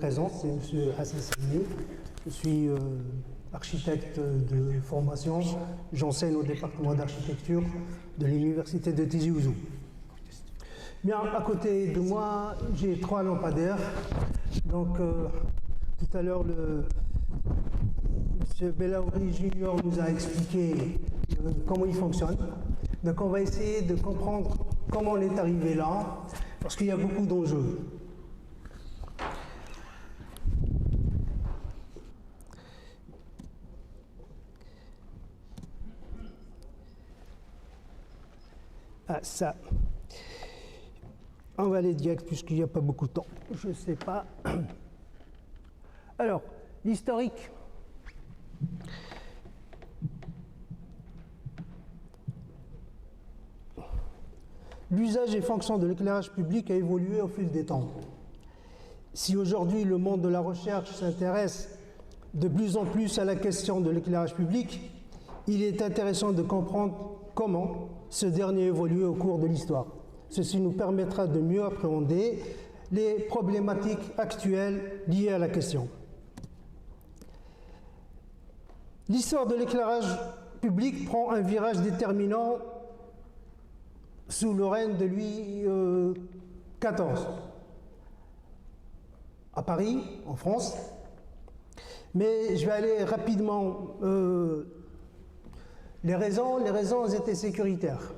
Présent, c'est M. Hassan Salmi. Je suis architecte de formation. J'enseigne au département d'architecture de l'université de Tizi Ouzou. Bien, à côté de moi, j'ai 3 lampadaires. Donc, tout à l'heure, M. Belaouri Junior nous a expliqué comment il fonctionne. Donc, on va essayer de comprendre comment on est arrivé là, parce qu'il y a beaucoup d'enjeux. Ah, ça. On va aller direct puisqu'il n'y a pas beaucoup de temps. Je ne sais pas. Alors, l'historique. L'usage et fonction de l'éclairage public a évolué au fil des temps. Si aujourd'hui le monde de la recherche s'intéresse de plus en plus à la question de l'éclairage public, il est intéressant de comprendre comment ce dernier évolue au cours de l'histoire. Ceci nous permettra de mieux appréhender les problématiques actuelles liées à la question. L'histoire de l'éclairage public prend un virage déterminant sous le règne de Louis XIV, à Paris, en France. Mais je vais aller rapidement. Les raisons étaient sécuritaires.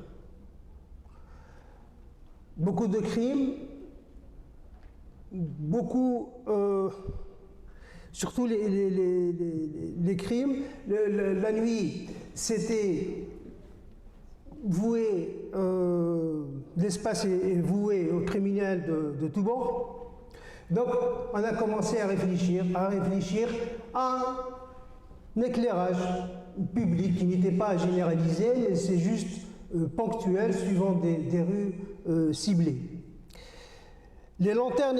Beaucoup de crimes, surtout les crimes. La nuit, c'était voué, l'espace est voué aux criminels de tous bords. Donc, on a commencé à réfléchir à un éclairage public qui n'était pas généralisé, mais c'est juste ponctuel, suivant des rues ciblées. Les lanternes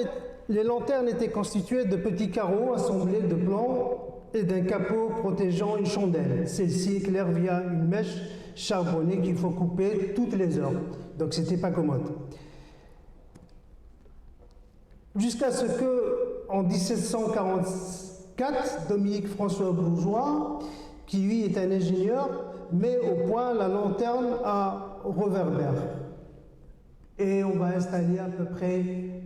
étaient constituées de petits carreaux assemblés de plans et d'un capot protégeant une chandelle. Celle-ci éclaire via une mèche charbonnée qu'il faut couper toutes les heures. Donc c'était pas commode. Jusqu'à ce que, en 1744, Dominique François Bourgeois, qui lui est un ingénieur, met au point la lanterne à reverbère. Et on va installer à peu près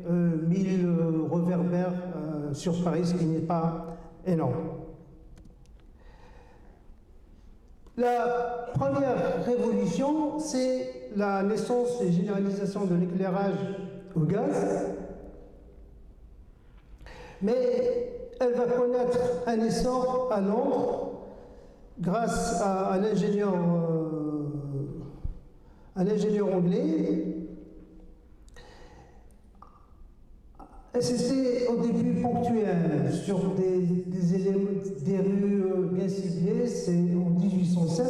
1000 reverbères sur Paris, ce qui n'est pas énorme. La première révolution, c'est la naissance et généralisation de l'éclairage au gaz. Mais elle va connaître un essor à Londres grâce à l'ingénieur anglais. Et c'était au début ponctuel sur des rues bien ciblées, c'est en 1807.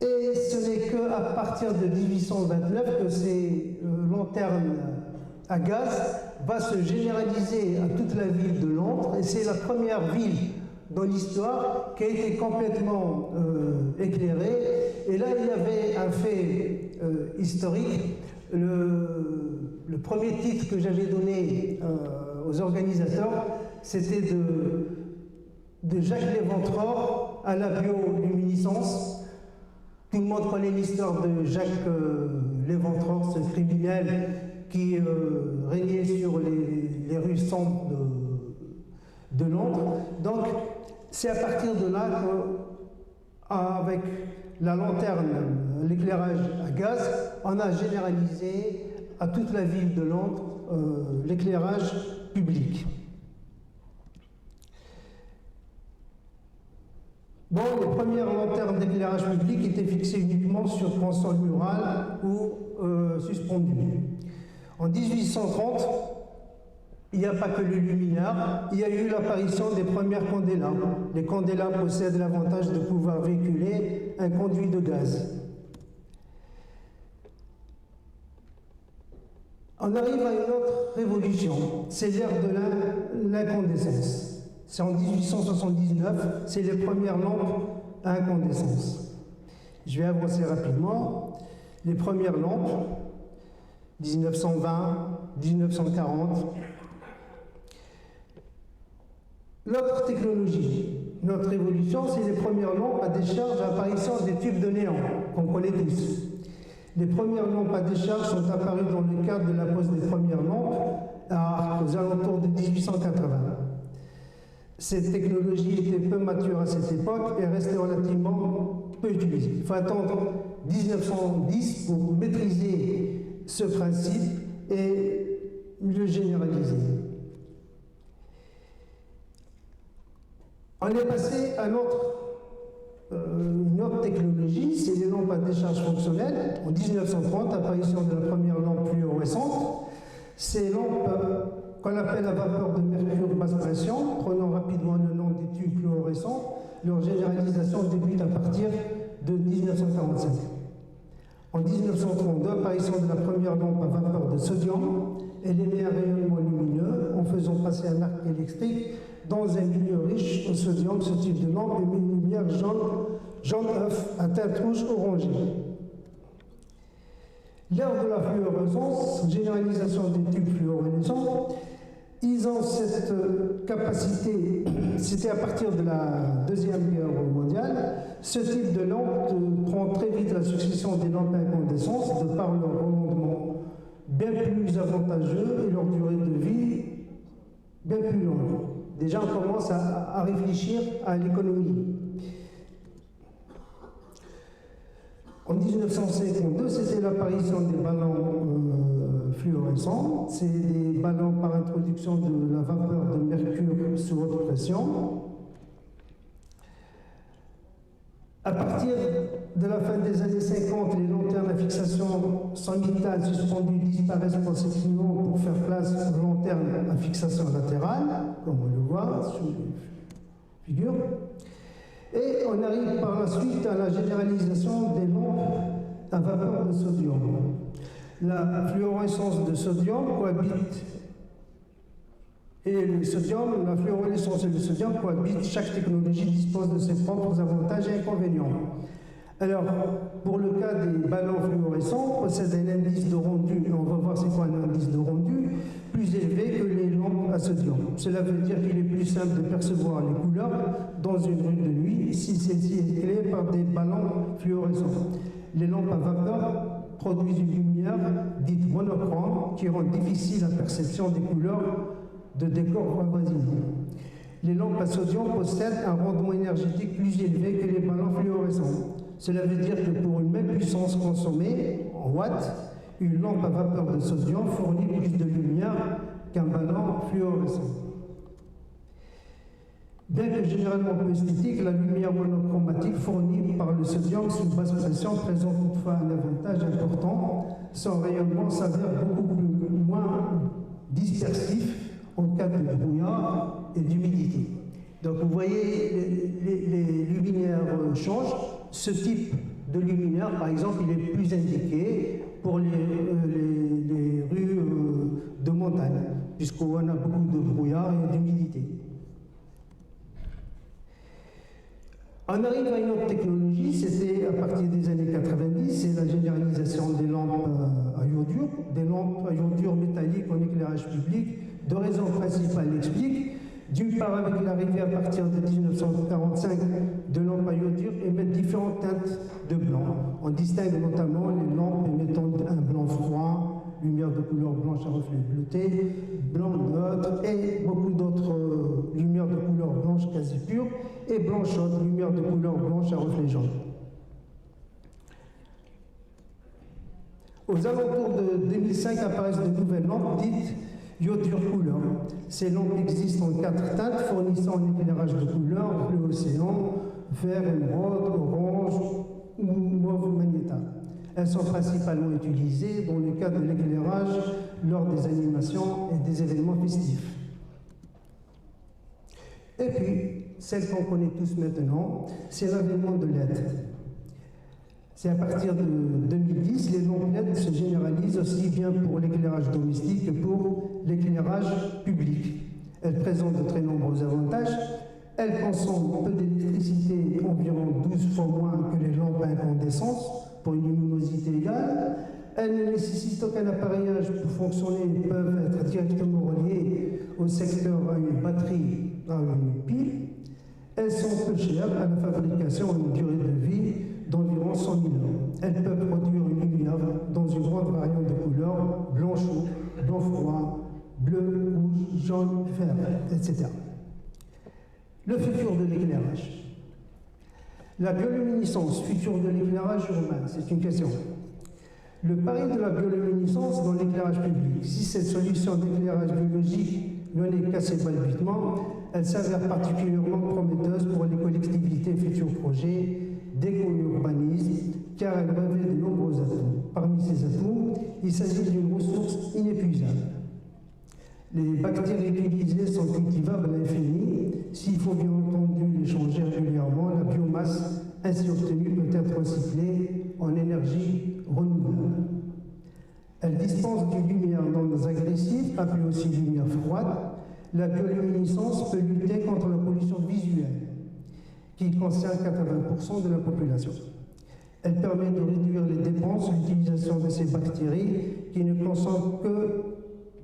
Et ce n'est qu'à partir de 1829 que ces lanternes à gaz va se généraliser à toute la ville de Londres, et c'est la première ville dans l'histoire qui a été complètement éclairée. Et là, il y avait un fait historique. Le premier titre que j'avais donné aux organisateurs, c'était de Jacques Léventreur à la bioluminescence. Tout le monde connaît l'histoire de Jacques Léventreur, ce criminel qui régnait sur les rues sombres de Londres. Donc, c'est à partir de là qu'avec la lanterne, l'éclairage à gaz, on a généralisé à toute la ville de Londres l'éclairage public. Bon, les premières lanternes d'éclairage public étaient fixées uniquement sur console murale ou suspendues. En 1830, il n'y a pas que le luminaire, il y a eu l'apparition des premières candélabres. Les candélabres possèdent l'avantage de pouvoir véhiculer un conduit de gaz. On arrive à une autre révolution, c'est l'ère de l'incandescence. C'est en 1879, c'est les premières lampes à incandescence. Je vais avancer rapidement. Les premières lampes, 1920, 1940. L'autre technologie, notre évolution, c'est les premières lampes à décharge à apparition des tubes de néon, qu'on connaît tous. Les premières lampes à décharge sont apparues dans le cadre de la pose des premières lampes aux alentours de 1880. Cette technologie était peu mature à cette époque et restait relativement peu utilisée. Il faut attendre 1910 pour maîtriser ce principe et le généraliser. On est passé à une autre technologie, c'est les lampes à décharge fonctionnelle. En 1930, apparition de la première lampe fluorescente. Ces lampes qu'on appelle à vapeur de mercure basse pression, prenant rapidement le nom des tubes fluorescents, leur généralisation débute à partir de 1945. En 1932, apparition de la première lampe à vapeur de sodium, elle émet un rayonnement lumineux en faisant passer un arc électrique dans un milieu riche au sodium. Ce type de lampe émet une lumière jaune œuf à teinte rouge orangée. L'ère de la fluorescence, généralisation des tubes fluorescents, ils ont cette capacité, c'était à partir de la Deuxième Guerre mondiale, ce type de lampe prend très vite la succession des lampes à incandescence de par leur rendement bien plus avantageux et leur durée de vie bien plus longue. Déjà, on commence à réfléchir à l'économie. En 1952, c'était l'apparition des ballons fluorescents. C'est des ballons par introduction de la vapeur de mercure sous haute pression. À partir de la fin des années 50, les lanternes à fixation sommitale suspendues disparaissent progressivement pour faire place aux lanternes à fixation latérale, comme on le voit sur la figure. Et on arrive par la suite à la généralisation des lampes à vapeur de sodium. La fluorescence de sodium cohabite et le sodium, la fluorescence et le sodium cohabitent. Chaque technologie dispose de ses propres avantages et inconvénients. Alors, pour le cas des ballons fluorescents, possèdent un indice de rendu, et on va voir c'est quoi un indice de rendu, plus élevé que les lampes à sodium. Cela veut dire qu'il est plus simple de percevoir les couleurs dans une rue de nuit si celle-ci est éclairée par des ballons fluorescents. Les lampes à vapeur produisent une lumière dite monochrome qui rend difficile la perception des couleurs de décors voisinés. Les lampes à sodium possèdent un rendement énergétique plus élevé que les ballons fluorescents. Cela veut dire que pour une même puissance consommée en watts, une lampe à vapeur de sodium fournit plus de lumière qu'un ballon fluorescent. Bien que généralement peu esthétique, la lumière monochromatique fournie par le sodium sous basse pression présente toutefois un avantage important. Son rayonnement s'avère beaucoup moins dispersif en cas de brouillard et d'humidité. Donc vous voyez, les luminaires changent. Ce type de luminaire, par exemple, il est plus indiqué pour les rues de montagne, puisqu'on a beaucoup de brouillard et d'humidité. On arrive à une autre technologie, c'était à partir des années 90, c'est la généralisation des lampes à iodure, des lampes à iodure métallique en éclairage public. Deux raisons principales l'expliquent. D'une part, avec l'arrivée à partir de 1945 de lampes à iodure émettent différentes teintes de blanc. On distingue notamment les lampes émettant un blanc froid, lumière de couleur blanche à reflet bleuté, blanc neutre et beaucoup d'autres lumières de couleur blanche quasi pure et blanc chaude, lumière de couleur blanche à reflet jaune. Aux alentours de 2005 apparaissent de nouvelles lampes dites iodure couleur. Ces lampes existent en 4 teintes fournissant un éclairage de couleur, bleu océan, vert, émeraude, orange ou mauve magnétal. Elles sont principalement utilisées dans le cadre de l'éclairage lors des animations et des événements festifs. Et puis, celle qu'on connaît tous maintenant, c'est l'avènement de LED. C'est à partir de 2010, les lampes LED se généralisent aussi bien pour l'éclairage domestique que pour l'éclairage public. Elles présentent de très nombreux avantages. Elles consomment peu d'électricité, environ 12 fois moins que les lampes à incandescence, pour une luminosité égale. Elles ne nécessitent aucun appareillage pour fonctionner et peuvent être directement reliées au secteur à une batterie, à une pile, elles sont peu chères à la fabrication et une durée de vie d'environ 100 000 ans. Elles peuvent produire une lumière dans une grande variante de couleurs, blanc chaud, blanc froid, bleu, rouge, jaune, vert, etc. Le futur de l'éclairage. La bioluminescence, futur de l'éclairage urbain, c'est une question. Le pari de la bioluminescence dans l'éclairage public. Si cette solution d'éclairage biologique n'en est qu'à ses balbutiements, elle s'avère particulièrement prometteuse pour les collectivités et futurs projets d'éco-urbanisme, car elle revêt de nombreux atouts. Parmi ces atouts, il s'agit d'une ressource inépuisable. Les bactéries utilisées sont cultivables à l'infini. S'il faut bien entendu les changer régulièrement, la biomasse ainsi obtenue peut être recyclée en énergie renouvelable. Elle dispense d'une lumière non agressive, appelée aussi lumière froide. La bioluminescence peut lutter contre la pollution visuelle, qui concerne 80% de la population. Elle permet de réduire les dépenses. L'utilisation de ces bactéries, qui ne consomment que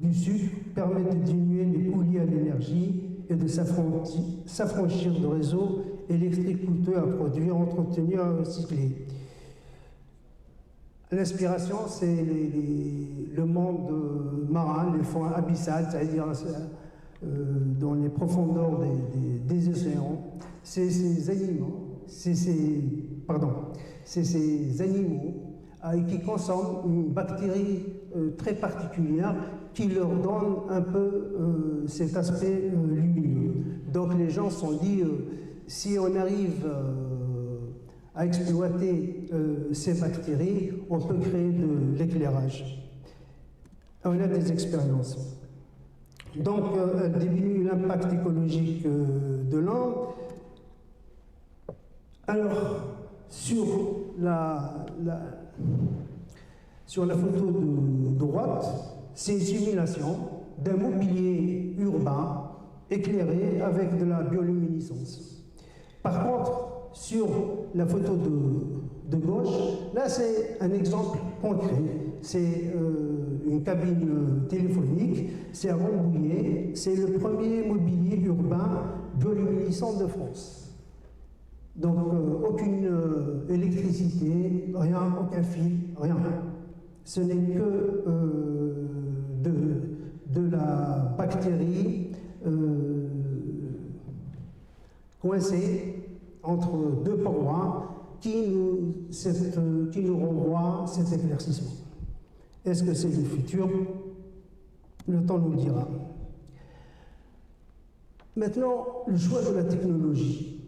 du sucre, permet de diminuer les coûts liés à l'énergie et de s'affranchir de réseaux électriques coûteux à produire, à entretenir, à recycler. L'inspiration, c'est le monde marin, les fonds abyssales, c'est-à-dire dans les profondeurs des océans. C'est ces animaux, ces animaux qui consomment une bactérie très particulière qui leur donne un peu cet aspect lumineux. Donc les gens se sont dit, si on arrive à exploiter ces bactéries, on peut créer de l'éclairage. On a des expériences. Donc, elle diminue l'impact écologique de l'eau. Alors, sur la photo de droite, c'est une simulation d'un mobilier urbain éclairé avec de la bioluminescence. Par contre, sur la photo de gauche, là c'est un exemple concret. C'est une cabine téléphonique, c'est à Rambouillet, c'est le premier mobilier urbain bioluminescent de France. Donc aucune électricité, rien, aucun fil, rien. Ce n'est que de la bactérie coincée entre deux parois qui nous renvoie cet éclaircissement. Est-ce que c'est le futur? Le temps nous le dira. Maintenant, le choix de la technologie.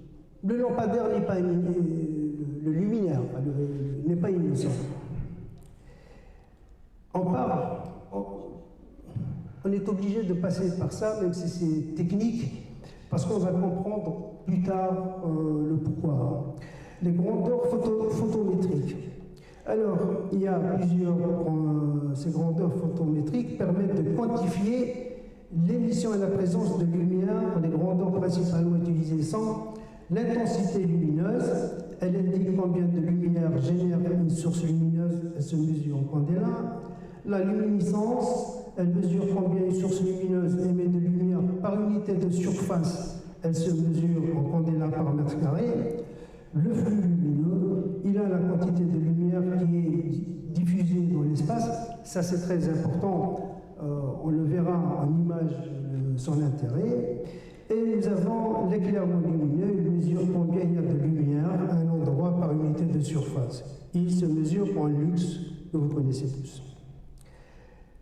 Le lampadaire n'est pas le luminaire n'est pas innocent. On est obligé de passer par ça, même si c'est technique, parce qu'on va comprendre plus tard le pourquoi. Les grandeurs photométriques. Alors, il y a plusieurs, ces grandeurs photométriques permettent de quantifier l'émission et la présence de lumière. Les grandeurs principalement utilisées sont l'intensité lumineuse. Elle indique combien de lumière génère une source lumineuse, elle se mesure en candela. La luminescence, elle mesure combien une source lumineuse émet de lumière par unité de surface, elle se mesure en candela par mètre carré. Le flux lumineux, il a la quantité de lumière qui est diffusée dans l'espace. Ça, c'est très important. On le verra en image, son intérêt. Et nous avons l'éclairement lumineux. Il mesure combien il y a de lumière à un endroit par unité de surface. Il se mesure en lux, que vous connaissez tous.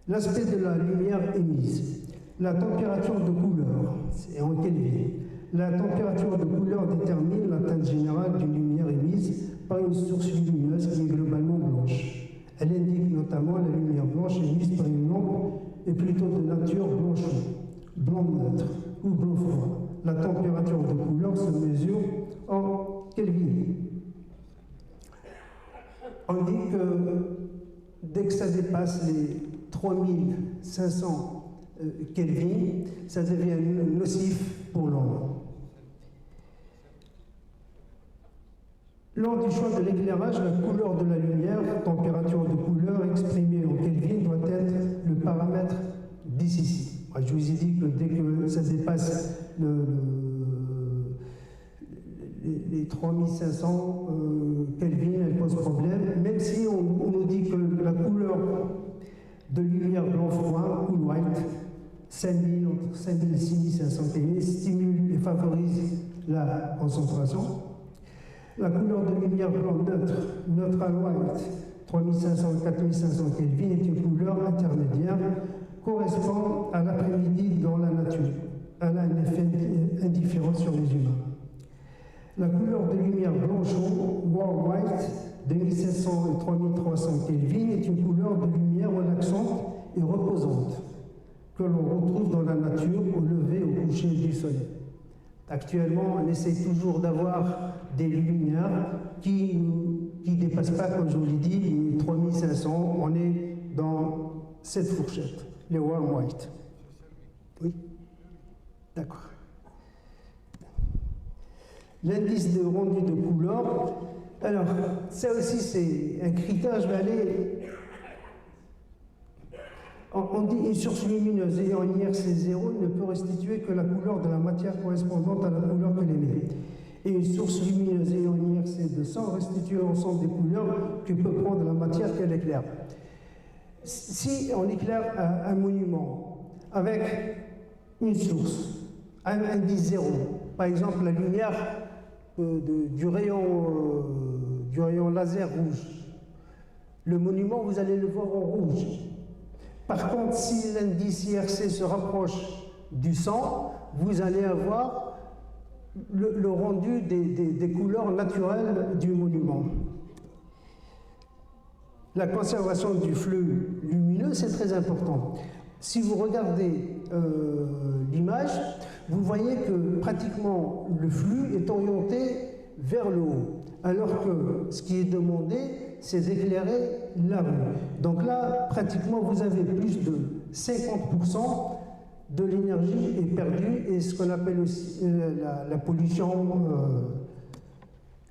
L'aspect de la lumière émise. La température de couleur, c'est en Kelvin. La température de couleur détermine la teinte générale d'une lumière émise par une source lumineuse qui est globalement blanche. Elle indique notamment la lumière blanche émise par une lampe est plutôt de nature blanche, blanc neutre ou blanc froid. La température de couleur se mesure en Kelvin. On dit que dès que ça dépasse les 3500 Kelvin, ça devient nocif pour l'homme. Lors du choix de l'éclairage, la couleur de la lumière, température de couleur exprimée en Kelvin, doit être le paramètre décisif. Je vous ai dit que dès que ça dépasse les 3500 Kelvin, elle pose problème, même si on nous dit que la couleur de lumière blanc-froid, cool white, 5000, entre 5000 et 6500 Kelvin, stimule et favorise la concentration. La couleur de lumière blanc neutre, neutral white, 3500-4500 Kelvin, est une couleur intermédiaire, correspond à l'après-midi dans la nature. Elle a un effet indifférent sur les humains. La couleur de lumière blanc-chaud, warm white, 2700 et 3300 Kelvin, est une couleur de lumière relaxante et reposante que l'on retrouve dans la nature au lever et au coucher du soleil. Actuellement, on essaie toujours d'avoir des luminaires qui ne dépassent pas, comme je vous l'ai dit, les 3500. On est dans cette fourchette, les warm white. Oui? D'accord. L'indice de rendu de couleur. Alors, ça aussi, c'est un critère. Je vais aller. On dit une source lumineuse ayant un IRC 0 ne peut restituer que la couleur de la matière correspondante à la couleur qu'elle émet. Et une source lumineuse ayant un IRC de 100 restitue l'ensemble des couleurs que peut prendre la matière qu'elle éclaire. Si on éclaire un monument avec une source, un indice 0, par exemple la lumière du rayon laser rouge, le monument, vous allez le voir en rouge. Par contre, si l'indice IRC se rapproche du 100, vous allez avoir le rendu des couleurs naturelles du monument. La conservation du flux lumineux, c'est très important. Si vous regardez l'image, vous voyez que pratiquement le flux est orienté vers le haut, alors que ce qui est demandé, c'est d'éclairer la rue. Donc là, pratiquement, vous avez plus de 50% de l'énergie est perdue, et ce qu'on appelle aussi la pollution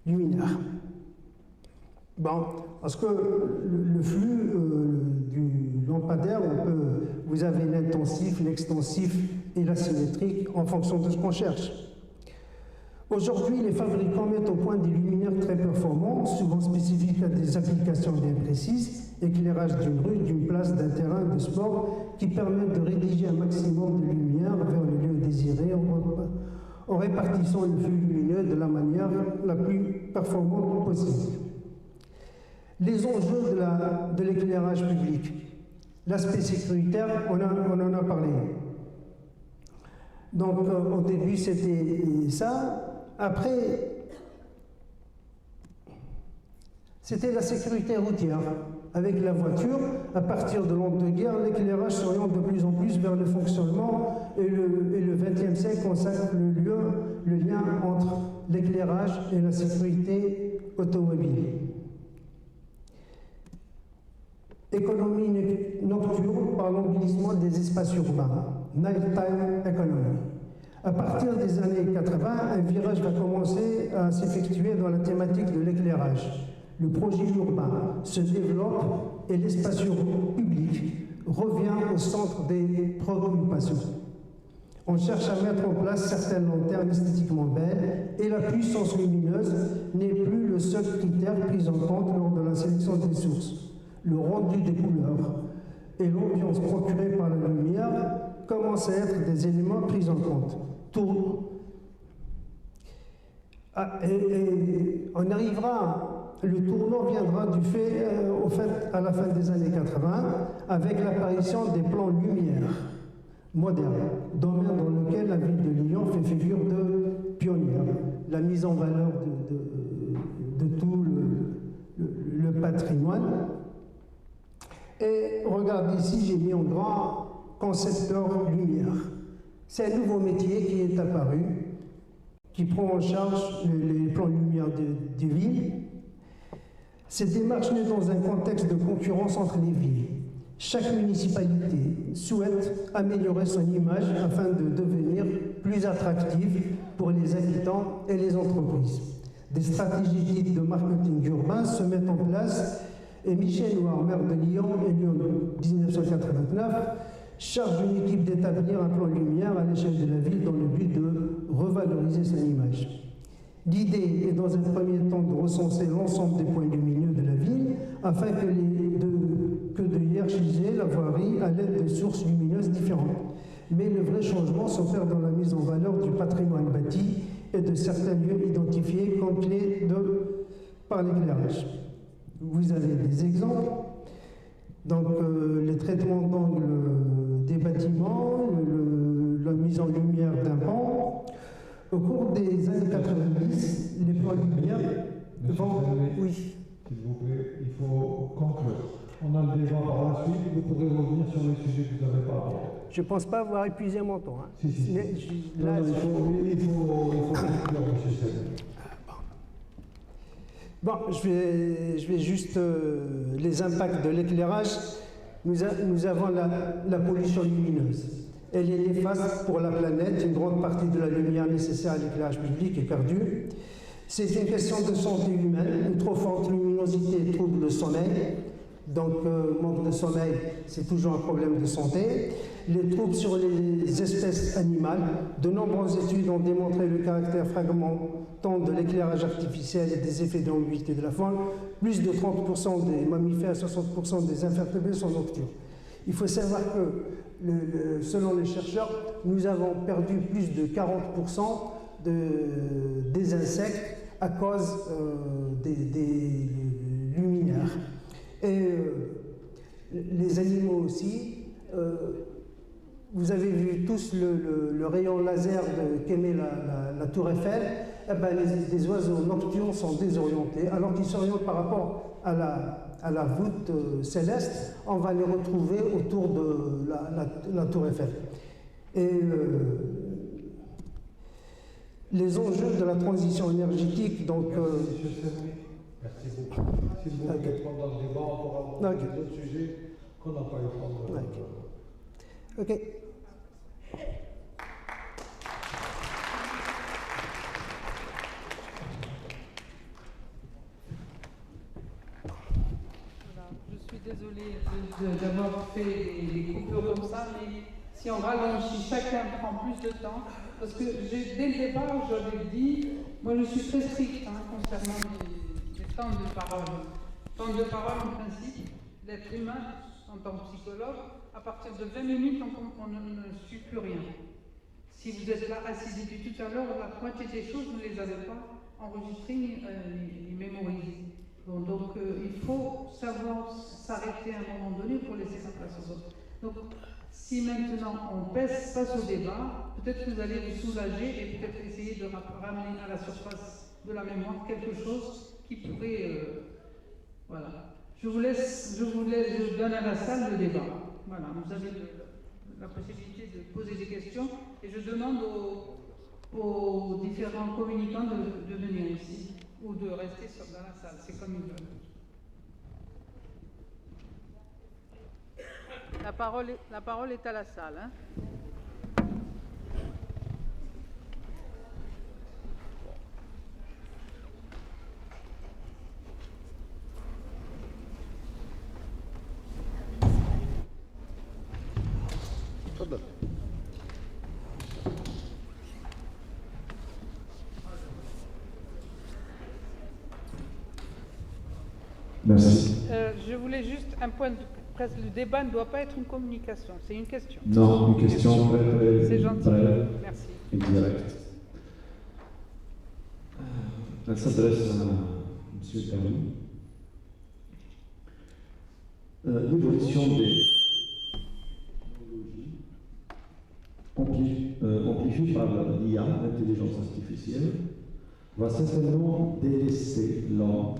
luminaire. Bon, parce que le flux du lampadaire, vous avez l'intensif, l'extensif et l'asymétrique en fonction de ce qu'on cherche. Aujourd'hui, les fabricants mettent au point des luminaires très performants, souvent spécifiques à des applications bien précises, éclairage d'une rue, d'une place, d'un terrain de sport, qui permettent de rédiger un maximum de lumière vers le lieu désiré en répartissant le flux lumineux de la manière la plus performante possible. Les enjeux de l'éclairage public. L'aspect sécuritaire, on en a parlé. Donc, au début, c'était ça. Après, c'était la sécurité routière. Avec la voiture, à partir de l'entre-deux-guerres, l'éclairage s'oriente de plus en plus vers le fonctionnement, et le XXe siècle consacre le lien entre l'éclairage et la sécurité automobile. Économie nocturne par l'embellissement des espaces urbains, nighttime economy. À partir des années 80, un virage va commencer à s'effectuer dans la thématique de l'éclairage. Le projet urbain se développe et l'espace public revient au centre des préoccupations. On cherche à mettre en place certaines lanternes esthétiquement belles, et la puissance lumineuse n'est plus le seul critère pris en compte lors de la sélection des sources. Le rendu des couleurs et l'ambiance procurée par la lumière commencent à être des éléments pris en compte. Et on arrivera, le tournant viendra au fait, à la fin des années 80, avec l'apparition des plans lumière modernes, domaine dans lequel la ville de Lyon fait figure de pionnière. La mise en valeur de tout le patrimoine. Et regardez ici, j'ai mis en grand concepteur lumière. C'est un nouveau métier qui est apparu, qui prend en charge les plans lumière des villes. Cette démarche naît dans un contexte de concurrence entre les villes. Chaque municipalité souhaite améliorer son image afin de devenir plus attractive pour les habitants et les entreprises. Des stratégies dites de marketing urbain se mettent en place, et Michel Noir, maire de Lyon, élu en 1989, charge une équipe d'établir un plan lumière à l'échelle de la ville dans le but de revaloriser son image. L'idée est dans un premier temps de recenser l'ensemble des points lumineux de la ville afin de hiérarchiser la voirie à l'aide de sources lumineuses différentes. Mais le vrai changement s'opère dans la mise en valeur du patrimoine bâti et de certains lieux identifiés comme clés par l'éclairage. Vous avez des exemples. Donc, les traitements d'angle des bâtiments, la mise en lumière d'un pan. Au cours des années 90, les plans lumière vont... Oui. S'il vous plaît, il faut conclure. On a le débat par la suite, vous pourrez revenir sur les sujets que vous n'avez pas abordés. Je ne pense pas avoir épuisé mon temps. Hein. Si. Mais, là, il faut conclure, M. Sèvres. Bon, je vais juste les impacts de l'éclairage. Nous avons la pollution lumineuse. Elle est néfaste pour la planète. Une grande partie de la lumière nécessaire à l'éclairage public est perdue. C'est une question de santé humaine. Une trop forte luminosité trouble le sommeil. Donc, manque de sommeil, c'est toujours un problème de santé. Les troubles sur les espèces animales. De nombreuses études ont démontré le caractère fragmentant de l'éclairage artificiel et des effets d'ambiguïté de la faune. Plus de 30% des mammifères et 60% des invertébrés sont nocturnes. Il faut savoir que, selon les chercheurs, nous avons perdu plus de 40% des insectes à cause des luminaires. Et les animaux aussi. Vous avez vu tous le rayon laser qu'émet la tour Eiffel. Eh ben, les oiseaux nocturnes sont désorientés, alors qu'ils s'orientent par rapport à la voûte céleste. On va les retrouver autour de la tour Eiffel. Et les enjeux de la transition énergétique, donc... Merci beaucoup. S'il vous plaît, pendant le débat, on pourra aborder d'autres sujets qu'on n'a pas eu le temps de... Ok. Je suis désolée d'avoir fait des coupures comme ça, mais si on rallonge, si chacun prend plus de temps, parce que dès le départ, j'avais dit, moi je suis très stricte concernant les temps de parole. Temps de parole, en principe, l'être humain, en tant que psychologue, à partir de 20 minutes, on ne suit plus rien. Si vous êtes là assis depuis tout à l'heure, la moitié des choses, vous ne les avez pas enregistrées ni mémorisées. Bon, donc, il faut savoir s'arrêter à un moment donné pour laisser sa place aux autres. Donc, si maintenant on passe au débat, peut-être que vous allez vous soulager et peut-être essayer de ramener à la surface de la mémoire quelque chose qui pourrait... voilà. Je donne à la salle le débat. Voilà, vous avez la possibilité de poser des questions et je demande aux différents communicants de venir ici ou de rester dans la salle, c'est comme ils veulent. La parole est à la salle. Hein. Merci. Je voulais juste un point de presse. Le débat ne doit pas être une communication, c'est une question. Non, une question c'est gentil. Merci. Et directe. Elle s'adresse à M. Perry. L'évolution des technologies amplifiée par l'IA, l'intelligence artificielle, va certainement délaisser l'homme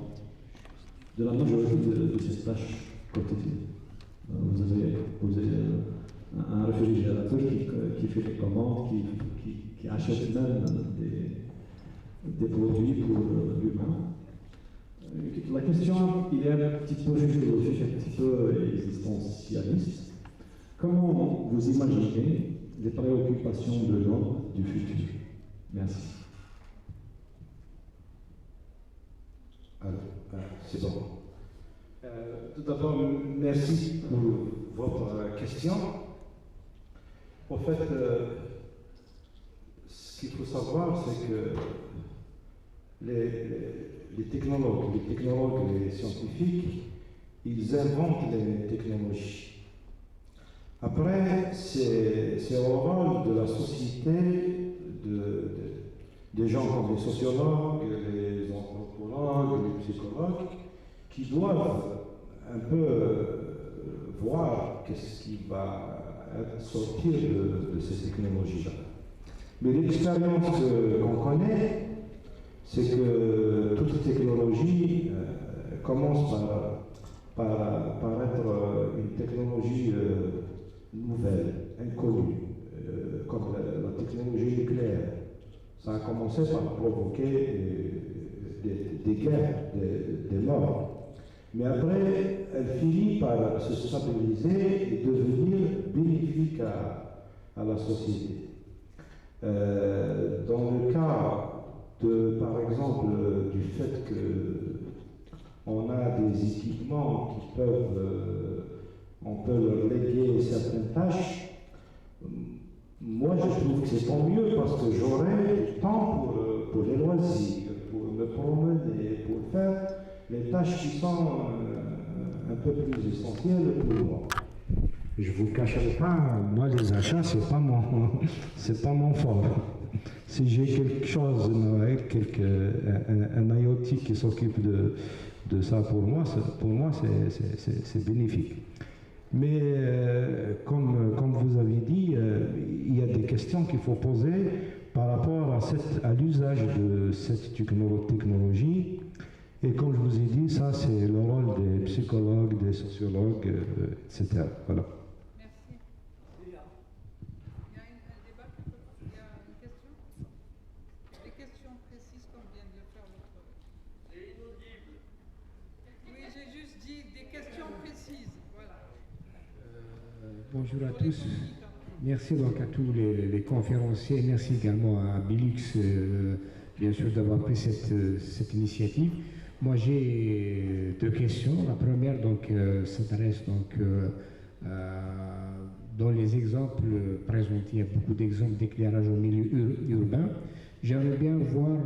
de la majorité de ces tâches quotidiennes. Vous avez posé un réfrigérateur qui fait des commandes, qui achète même des produits pour l'humain. La question, il est un petit peu philosophique, un petit peu existentialiste. Comment vous imaginez les préoccupations de l'homme du futur? Merci. Alors, c'est bon. Tout d'abord, merci pour votre question. En fait, ce qu'il faut savoir, c'est que les technologues, les scientifiques, ils inventent les technologies. Après, c'est au rôle de la société, des gens comme les sociologues, les anthropologues, les psychologues, qui doivent un peu voir qu'est-ce qui va sortir de ces technologies-là. Mais l'expérience qu'on connaît, c'est que toute technologie commence par être une technologie nouvelle, inconnue, comme la technologie nucléaire. Ça a commencé par provoquer des guerres, des morts. Mais après, elle finit par se stabiliser et devenir bénéfique à la société. Dans le cas par exemple, du fait qu'on a des équipements qui on peut leur léguer certaines tâches, moi je trouve que c'est tant mieux parce que j'aurai du temps pour les loisirs, pour me promener, pour faire les tâches qui sont un peu plus essentielles pour moi. Je vous cacherai pas, moi les achats c'est pas mon fort. Si j'ai quelque chose, un IoT qui s'occupe de ça pour moi c'est bénéfique. Mais comme vous avez dit, il y a des questions qu'il faut poser par rapport à l'usage de cette technologie. Et comme je vous ai dit, ça c'est le rôle des psychologues, des sociologues, etc. Voilà. Merci. Il y a un débat, il y a une question. Des questions précises comme vient de le faire votre... C'est inaudible. Oui, j'ai juste dit des questions précises, voilà. Bonjour à tous. Merci donc à tous les conférenciers. Merci également à Belux, bien sûr, d'avoir pris cette initiative. Moi, j'ai deux questions. La première donc s'adresse donc dans les exemples présentés, il y a beaucoup d'exemples d'éclairage au milieu urbain. J'aimerais bien voir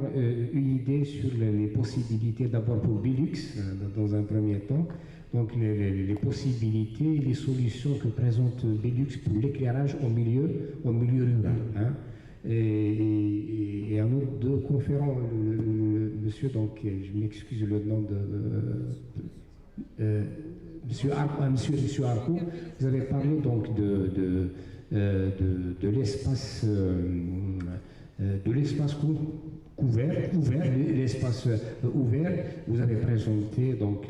une idée sur les possibilités, d'abord pour Belux, dans un premier temps, donc les possibilités, les solutions que présente Belux pour l'éclairage au milieu rural. Hein. Et un autre de conférent, monsieur, donc je m'excuse le nom de monsieur Arco, vous avez parlé donc de l'espace ouvert, l'espace ouvert. Vous avez présenté donc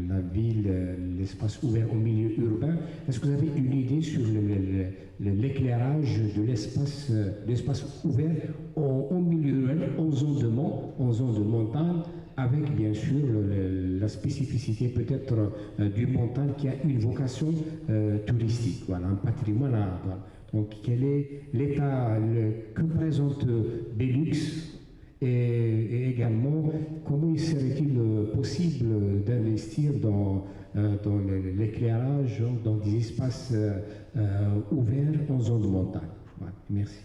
la ville, l'espace ouvert au milieu urbain. Est-ce que vous avez une idée sur l'éclairage de l'espace ouvert au milieu rural, en zone de montagne, avec bien sûr la spécificité peut-être du montagne qui a une vocation touristique, voilà, un patrimoine. Voilà. Donc quel est l'état que présente Belux et également comment il serait-il possible d'investir dans l'éclairage dans des espaces ouverts en zone de montagne. Voilà. Merci.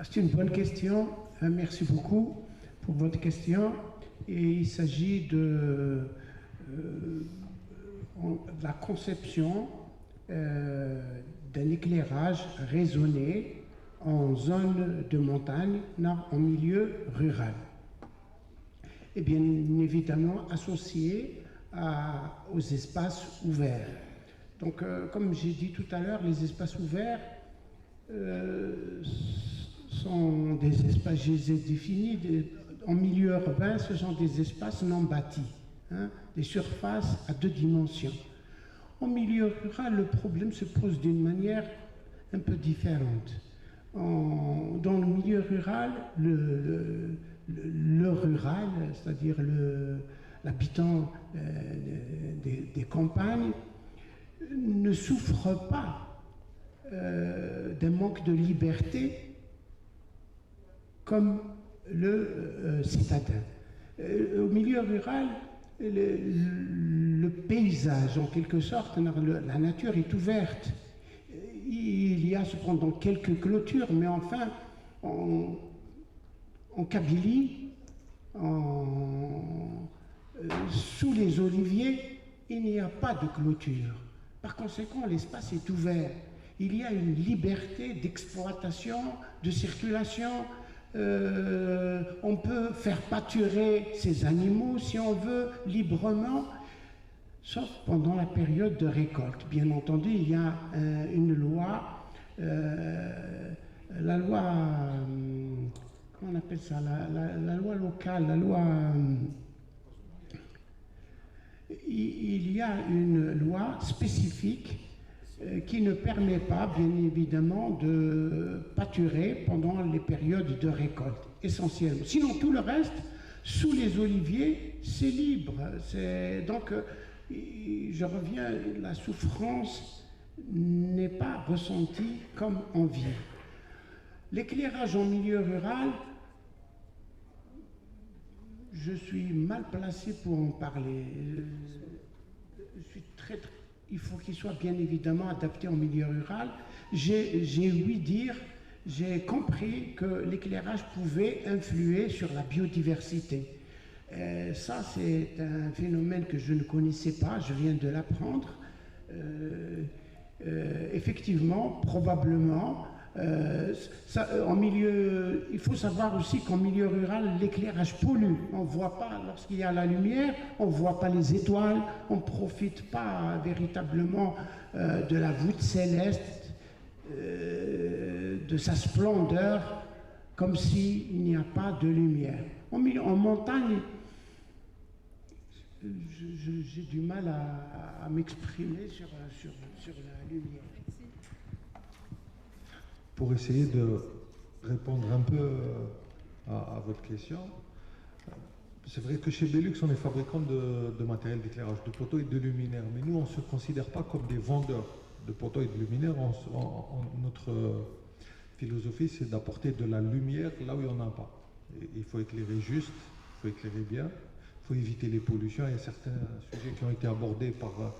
C'est une bonne question. Merci beaucoup pour votre question. Et il s'agit de la conception d'un éclairage raisonné en zone de montagne, en milieu rural. Et bien évidemment associé aux espaces ouverts. Donc, comme j'ai dit tout à l'heure, les espaces ouverts sont des espaces, je les ai définis, en milieu urbain, ce sont des espaces non bâtis, hein, des surfaces à 2 dimensions. En milieu rural, le problème se pose d'une manière un peu différente. Dans le milieu rural, le rural, c'est-à-dire l'habitant des campagnes, ne souffre pas d'un manque de liberté comme le citadin. Au milieu rural, le paysage, en quelque sorte, la nature est ouverte. Il y a cependant quelques clôtures, mais enfin, en Kabylie, sous les oliviers, il n'y a pas de clôture. Par conséquent, l'espace est ouvert. Il y a une liberté d'exploitation, de circulation. On peut faire pâturer ces animaux, si on veut, librement, sauf pendant la période de récolte. Bien entendu, il y a une loi, la loi, comment on appelle ça, la loi locale, la loi... il y a une loi spécifique qui ne permet pas, bien évidemment, de pâturer pendant les périodes de récolte, essentiellement. Sinon, tout le reste, sous les oliviers, c'est libre. Donc, je reviens, la souffrance n'est pas ressentie comme en ville. L'éclairage en milieu rural, je suis mal placé pour en parler. Il faut qu'il soit bien évidemment adapté en milieu rural. J'ai ouï dire, j'ai compris que l'éclairage pouvait influer sur la biodiversité. Ça, c'est un phénomène que je ne connaissais pas, je viens de l'apprendre. Effectivement, probablement, il faut savoir aussi qu'en milieu rural, l'éclairage pollue. On ne voit pas, lorsqu'il y a la lumière, on ne voit pas les étoiles, on ne profite pas véritablement de la voûte céleste, de sa splendeur, comme s'il n'y a pas de lumière. En montagne, j'ai du mal à m'exprimer sur la lumière. Pour essayer de répondre un peu à votre question, c'est vrai que chez Belux, on est fabricant de matériel d'éclairage, de poteaux et de luminaires, mais nous, on ne se considère pas comme des vendeurs de poteaux et de luminaires. Notre philosophie, c'est d'apporter de la lumière là où il n'y en a pas. Et il faut éclairer juste, il faut éclairer bien, il faut éviter les pollutions. Il y a certains sujets qui ont été abordés par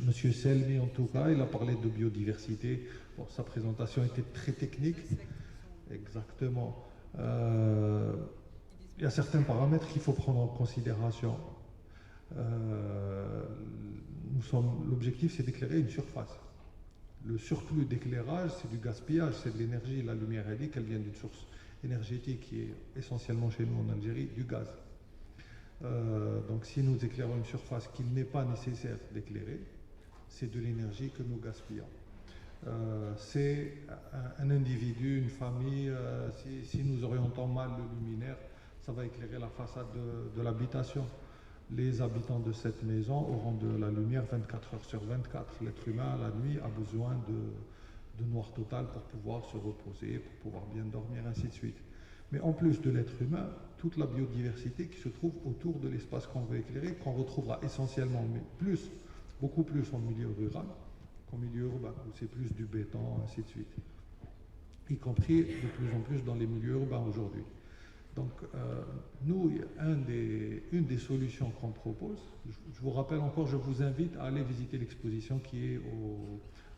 Monsieur Selmi, en tout cas. Il a parlé de biodiversité. Bon, sa présentation était très technique. Exactement. Il y a certains paramètres qu'il faut prendre en considération. L'objectif, c'est d'éclairer une surface. Le surplus d'éclairage, c'est du gaspillage, c'est de l'énergie. La lumière, elle dit qu'elle vient d'une source énergétique qui est essentiellement chez nous en Algérie, du gaz. Donc si nous éclairons une surface qu'il n'est pas nécessaire d'éclairer, c'est de l'énergie que nous gaspillons. C'est un individu, une famille, si nous orientons mal le luminaire, ça va éclairer la façade de l'habitation. Les habitants de cette maison auront de la lumière 24 heures sur 24. L'être humain, la nuit, a besoin de noir total pour pouvoir se reposer, pour pouvoir bien dormir, ainsi de suite. Mais en plus de l'être humain, toute la biodiversité qui se trouve autour de l'espace qu'on veut éclairer, qu'on retrouvera essentiellement, mais beaucoup plus en milieu rural qu'en milieu urbain, où c'est plus du béton, ainsi de suite. Y compris de plus en plus dans les milieux urbains aujourd'hui. Donc, nous, une des solutions qu'on propose, je vous rappelle encore, je vous invite à aller visiter l'exposition qui est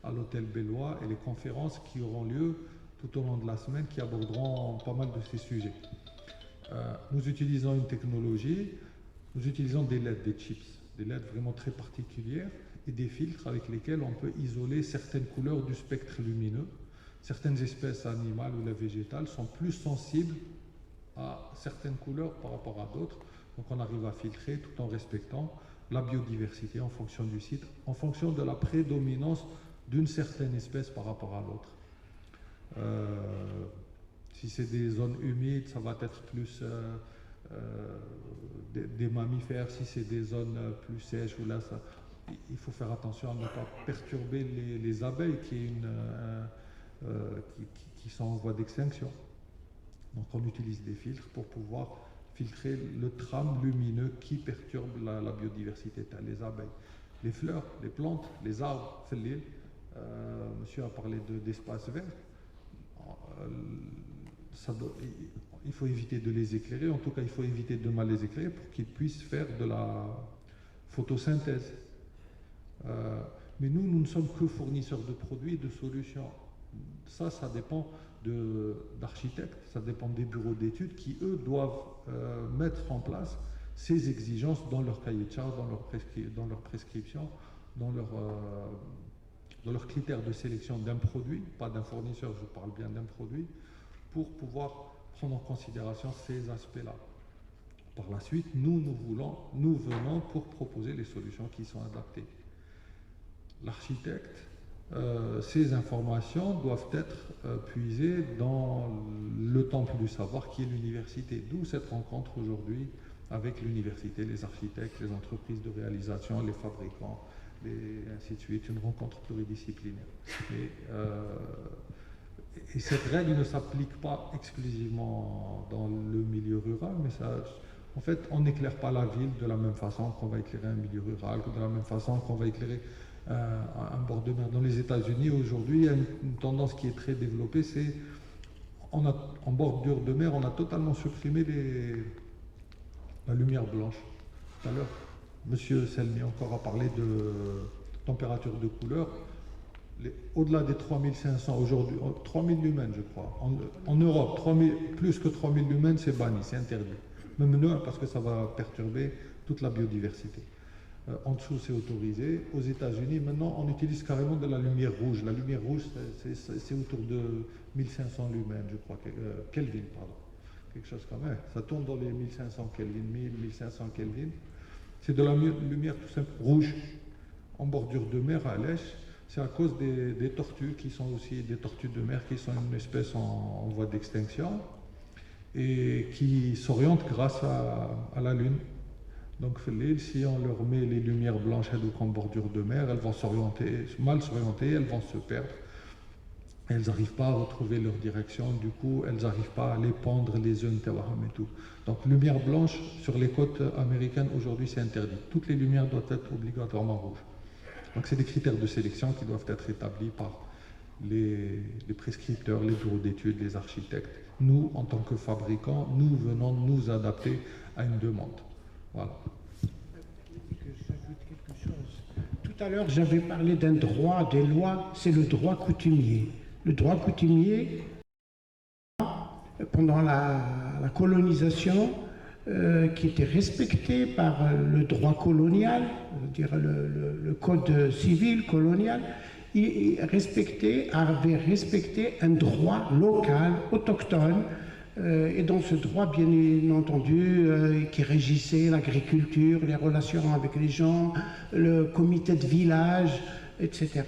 à l'hôtel Bellois et les conférences qui auront lieu tout au long de la semaine qui aborderont pas mal de ces sujets. Nous utilisons une technologie, nous utilisons des LED, des chips, des LED vraiment très particulières et des filtres avec lesquels on peut isoler certaines couleurs du spectre lumineux. Certaines espèces animales ou végétales sont plus sensibles à certaines couleurs par rapport à d'autres. Donc on arrive à filtrer tout en respectant la biodiversité en fonction du site, en fonction de la prédominance d'une certaine espèce par rapport à l'autre. Si c'est des zones humides, ça va être plus des mammifères. Si c'est des zones plus sèches, ou là, il faut faire attention à ne pas perturber les abeilles qui sont en voie d'extinction. Donc on utilise des filtres pour pouvoir filtrer le tram lumineux qui perturbe la biodiversité, les abeilles. Les fleurs, les plantes, les arbres, monsieur a parlé d'espaces verts. Il faut éviter de les éclairer, en tout cas il faut éviter de mal les éclairer pour qu'ils puissent faire de la photosynthèse. Mais nous ne sommes que fournisseurs de produits et de solutions. Ça dépend d'architectes, ça dépend des bureaux d'études qui, eux, doivent mettre en place ces exigences dans leur cahier de charges, dans leur prescription, dans leurs critères de sélection d'un produit, pas d'un fournisseur, je parle bien d'un produit, pour pouvoir prendre en considération ces aspects-là. Par la suite, nous venons pour proposer les solutions qui sont adaptées. L'architecte, ces informations doivent être puisées dans le temple du savoir qui est l'université. D'où cette rencontre aujourd'hui avec l'université, les architectes, les entreprises de réalisation, les fabricants, et ainsi de suite, une rencontre pluridisciplinaire. Et cette règle ne s'applique pas exclusivement dans le milieu rural, mais en fait, on n'éclaire pas la ville de la même façon qu'on va éclairer un milieu rural, que de la même façon qu'on va éclairer un bord de mer. Dans les États-Unis, aujourd'hui, il y a une tendance qui est très développée, c'est en bordure de mer, on a totalement supprimé la lumière blanche. Tout à l'heure, M. Selmi encore a parlé de température de couleur. Au-delà des 3500 aujourd'hui, 3000 lumens, je crois. En Europe, plus que 3000 lumens, c'est banni, c'est interdit. Même nous, parce que ça va perturber toute la biodiversité. En dessous, c'est autorisé. Aux États-Unis, maintenant, on utilise carrément de la lumière rouge. La lumière rouge, c'est autour de 1500 lumens, je crois. Kelvin, pardon. Quelque chose comme ça. Ça tourne dans les 1500 Kelvin, 1500 Kelvin. C'est de la lumière tout simple rouge en bordure de mer à l'Èche. C'est à cause des tortues qui sont aussi des tortues de mer qui sont une espèce en voie d'extinction et qui s'orientent grâce à la Lune. Donc si on leur met les lumières blanches en bordure de mer, elles vont mal s'orienter, elles vont se perdre. Elles n'arrivent pas à retrouver leur direction, du coup elles n'arrivent pas à les pondre les œufs et tout. Donc lumière blanche sur les côtes américaines aujourd'hui c'est interdit. Toutes les lumières doivent être obligatoirement rouges. Donc c'est des critères de sélection qui doivent être établis par les prescripteurs, les bureaux d'études, les architectes. Nous, en tant que fabricants, nous venons nous adapter à une demande. Voilà. J'ajoute quelque chose. Tout à l'heure, j'avais parlé d'un droit, des lois, c'est le droit coutumier. Le droit coutumier, pendant la colonisation, qui était respecté par le droit colonial, c'est-à-dire le code civil colonial, il avait respecté un droit local, autochtone, et dans ce droit, bien entendu, qui régissait l'agriculture, les relations avec les gens, le comité de village, etc.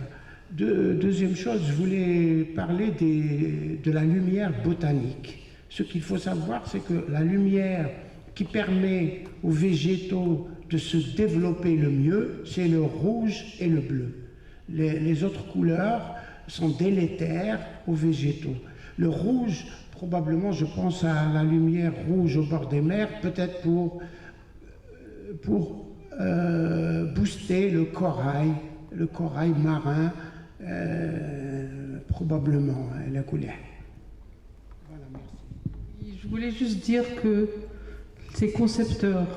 Deuxième chose, je voulais parler de la lumière botanique. Ce qu'il faut savoir, c'est que la lumière qui permet aux végétaux de se développer le mieux, c'est le rouge et le bleu. Les autres couleurs sont délétères aux végétaux. Le rouge, probablement, je pense à la lumière rouge au bord des mers, peut-être pour booster le corail marin, probablement, la couleur. Voilà, merci. Je voulais juste dire que ces concepteurs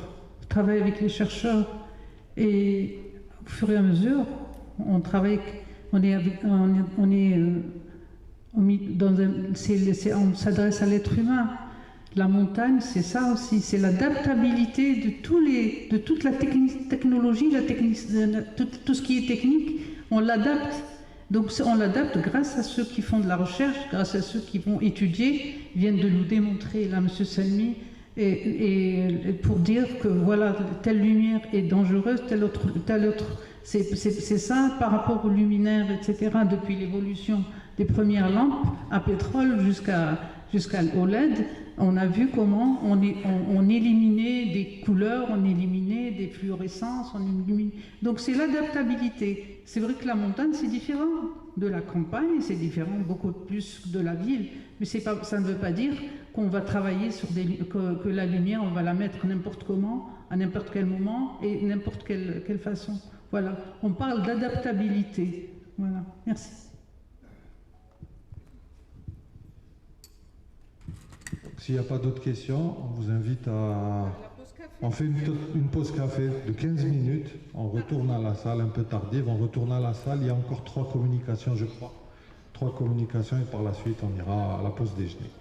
travaillent avec les chercheurs et au fur et à mesure, on s'adresse à l'être humain. La montagne, c'est ça aussi, c'est l'adaptabilité de toute la technologie, tout ce qui est technique, on l'adapte. Donc on l'adapte grâce à ceux qui font de la recherche, grâce à ceux qui vont étudier, viennent de nous démontrer, là, M. Selmi, et pour dire que voilà, telle lumière est dangereuse, telle autre. C'est ça par rapport aux luminaires, etc. Depuis l'évolution des premières lampes à pétrole jusqu'au LED, on a vu comment on éliminait des couleurs, on éliminait des fluorescences, donc c'est l'adaptabilité. C'est vrai que la montagne c'est différent de la campagne, c'est différent beaucoup plus de la ville, mais ça ne veut pas dire qu'on va travailler sur que la lumière on va la mettre n'importe comment, à n'importe quel moment et n'importe quelle façon. Voilà, on parle d'adaptabilité. Voilà, merci. S'il n'y a pas d'autres questions, on vous invite à... La pause café. On fait une pause café de 15 minutes, on retourne à la salle, un peu tardive, on retourne à la salle, il y a encore 3 communications, je crois. 3 communications et par la suite, on ira à la pause déjeuner.